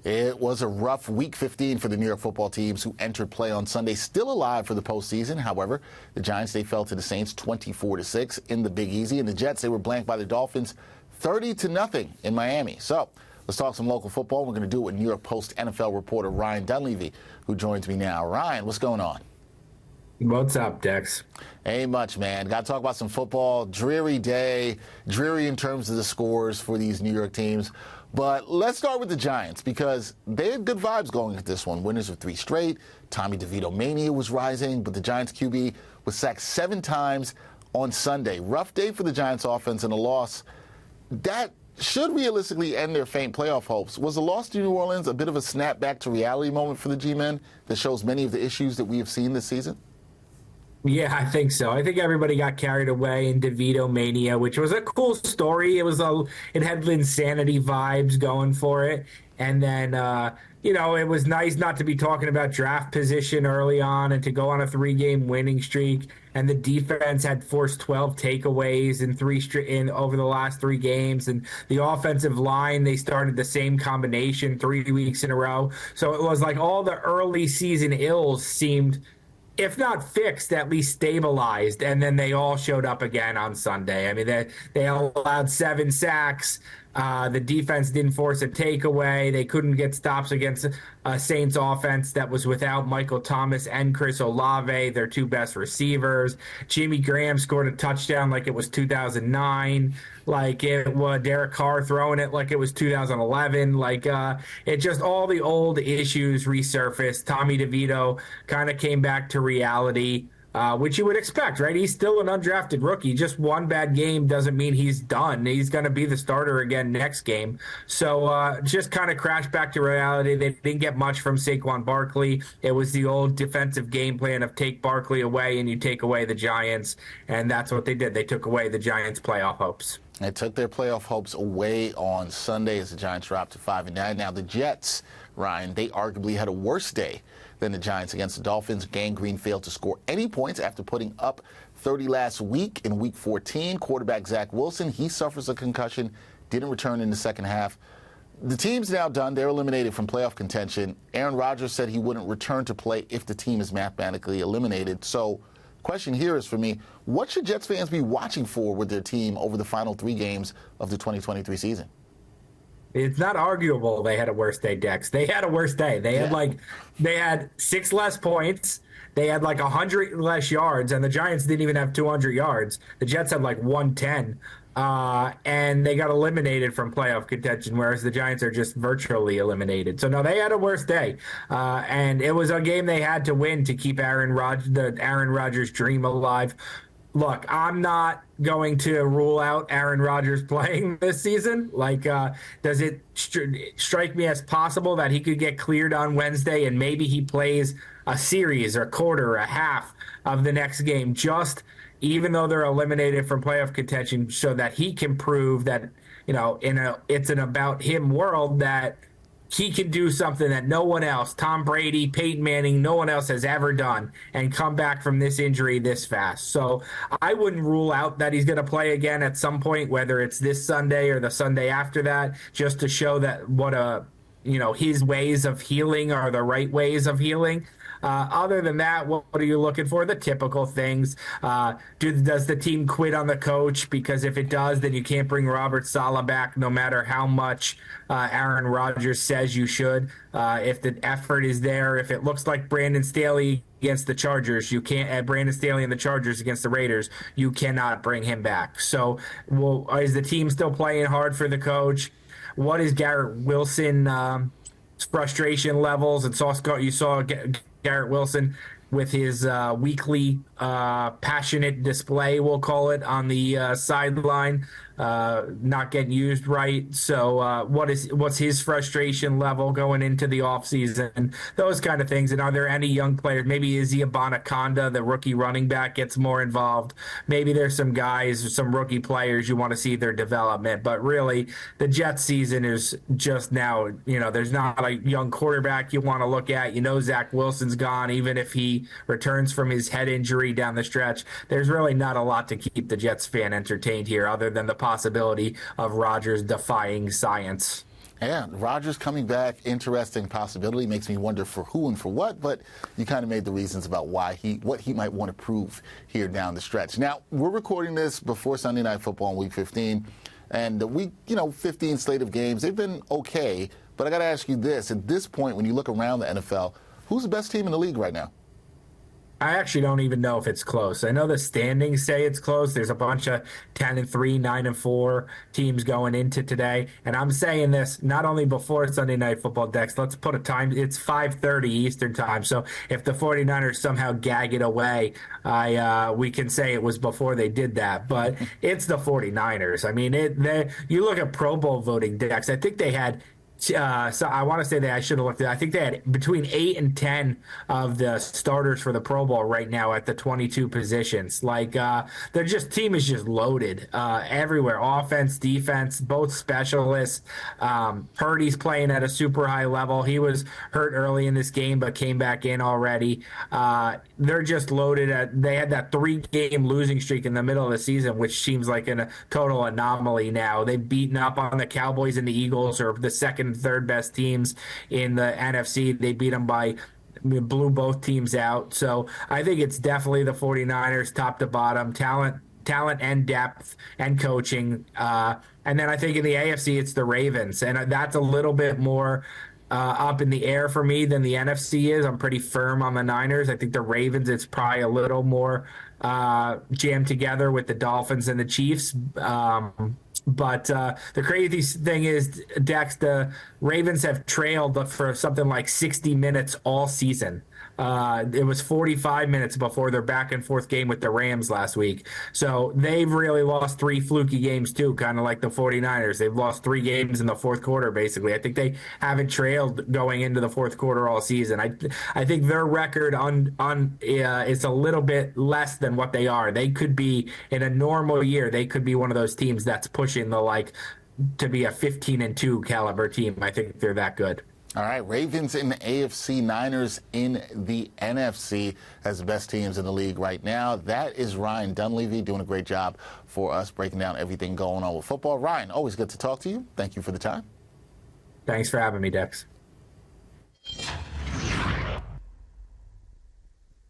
It was a rough Week 15 for the New York football teams who entered play on Sunday, still alive for the postseason. However, the Giants, they fell to the Saints 24-6 in the Big Easy, and the Jets, they were blanked by the Dolphins 30-0 in Miami. So let's talk some local football. We're going to do it with New York Post NFL reporter Ryan Dunleavy, who joins me now. Ryan, what's going on? What's up, Dex? Ain't much, man. Got to talk about some football. Dreary day, dreary in terms of the scores for these New York teams. But let's start with the Giants because they had good vibes going into this one. Winners of 3 straight. Tommy DeVito mania was rising, but the Giants QB was sacked 7 times on Sunday. Rough day for the Giants offense and a loss that should realistically end their faint playoff hopes. Was the loss to New Orleans a bit of a snap back to reality moment for the G-men that shows many of the issues that we have seen this season? Yeah, I think so. I think everybody got carried away in DeVito mania, which was a cool story. It had insanity vibes going for it. And then, it was nice not to be talking about draft position early on and to go on a 3-game winning streak. And the defense had forced 12 takeaways in over the last 3 games. And the offensive line, they started the same combination 3 weeks in a row. So it was like all the early season ills seemed, if not fixed, at least stabilized, and then they all showed up again on Sunday. I mean, they allowed 7 sacks. The defense didn't force a takeaway. They couldn't get stops against a Saints offense that was without Michael Thomas and Chris Olave, their 2 best receivers. Jimmy Graham scored a touchdown like it was 2009. Like it was Derek Carr throwing it like it was 2011. It just all the old issues resurfaced. Tommy DeVito kind of came back to reality. Which you would expect, right? He's still an undrafted rookie. Just one bad game doesn't mean he's done. He's going to be the starter again next game. So just kind of crashed back to reality. They didn't get much from Saquon Barkley. It was the old defensive game plan of take Barkley away and you take away the Giants. And that's what they did. They took away the Giants' playoff hopes. They took their playoff hopes away on Sunday as the Giants dropped to 5-9. Now the Jets, Ryan, they arguably had a worse day than the Giants against the Dolphins. Gang Green failed to score any points after putting up 30 last week in Week 14. Quarterback Zach Wilson, he suffers a concussion, didn't return in the second half. The team's now done. They're eliminated from playoff contention. Aaron Rodgers said he wouldn't return to play if the team is mathematically eliminated. So question here is for me, what should Jets fans be watching for with their team over the final 3 games of the 2023 season? It's not arguable they had a worse day, Dex. They had a worse day. They had 6 less points. They had 100 less yards, and the Giants didn't even have 200 yards. The Jets had 110, and they got eliminated from playoff contention, whereas the Giants are just virtually eliminated. So, no, they had a worse day, and it was a game they had to win to keep the Aaron Rodgers dream alive. Look, I'm not going to rule out Aaron Rodgers playing this season. Does it strike me as possible that he could get cleared on Wednesday and maybe he plays a series or a quarter or a half of the next game, just even though they're eliminated from playoff contention, so that he can prove that, it's an about him world, that he can do something that no one else, Tom Brady, Peyton Manning, no one else has ever done, and come back from this injury this fast. So I wouldn't rule out that he's going to play again at some point, whether it's this Sunday or the Sunday after that, just to show that his ways of healing are the right ways of healing. Other than that, what are you looking for? The typical things. Does the team quit on the coach? Because if it does, then you can't bring Robert Saleh back no matter how much Aaron Rodgers says you should. If the effort is there, if it looks like Brandon Staley against the Chargers, you can't. Brandon Staley and the Chargers against the Raiders, you cannot bring him back. So is the team still playing hard for the coach? What is Garrett Wilson frustration levels? And you saw Garrett Wilson with his weekly passionate display, we'll call it, on the sideline, not getting used right. So what's his frustration level going into the offseason? Those kind of things. And are there any young players? Maybe Izzy Abanaconda, the rookie running back, gets more involved. Maybe there's some guys, some rookie players you want to see their development. But really, the Jets season is just now, there's not a young quarterback you want to look at. Zach Wilson's gone, even if he returns from his head injury down the stretch. There's really not a lot to keep the Jets fan entertained here other than the possibility of Rodgers defying science. Yeah, Rodgers coming back, interesting possibility. Makes me wonder for who and for what, but you kind of made the reasons about what he might want to prove here down the stretch. Now, we're recording this before Sunday Night Football in Week 15, and the Week 15 slate of games, they've been okay, but I got to ask you this. At this point, when you look around the NFL, who's the best team in the league right now? I actually don't even know if it's close. I know the standings say it's close. There's a bunch of 10-3, 9-4 teams going into today. And I'm saying this not only before Sunday Night Football, Dex. Let's put a time. It's 5:30 Eastern time. So if the 49ers somehow gag it away, we can say it was before they did that. But it's the 49ers. I mean, you look at Pro Bowl voting, Dex. I think they had so I want to say that I should have looked at it. I think they had between 8 and 10 of the starters for the Pro Bowl right now at the 22 positions. Like their team is just loaded everywhere. Offense, defense, both specialists. Purdy's playing at a super high level. He was hurt early in this game, but came back in already. They're just loaded. They had that 3-game losing streak in the middle of the season, which seems like a total anomaly now. They've beaten up on the Cowboys and the Eagles, or the second and third best teams in the NFC. They beat them blew both teams out. So I think it's definitely the 49ers top to bottom, talent and depth and coaching. And then I think in the AFC, it's the Ravens. And that's a little bit more up in the air for me than the NFC is. I'm pretty firm on the Niners. I think the Ravens, it's probably a little more jammed together with the Dolphins and the Chiefs. But the crazy thing is, Dex, the Ravens have trailed for something like 60 minutes all season. It was 45 minutes before their back and forth game with the Rams last week. So they've really lost 3 fluky games too, kind of like the 49ers. They've lost 3 games in the fourth quarter, basically. I think they haven't trailed going into the fourth quarter all season. I think their record is a little bit less than what they are. They could be, in a normal year, they could be one of those teams that's pushing to be a 15-2 caliber team. I think they're that good. All right, Ravens in the AFC, Niners in the NFC as the best teams in the league right now. That is Ryan Dunleavy doing a great job for us, breaking down everything going on with football. Ryan, always good to talk to you. Thank you for the time. Thanks for having me, Dex.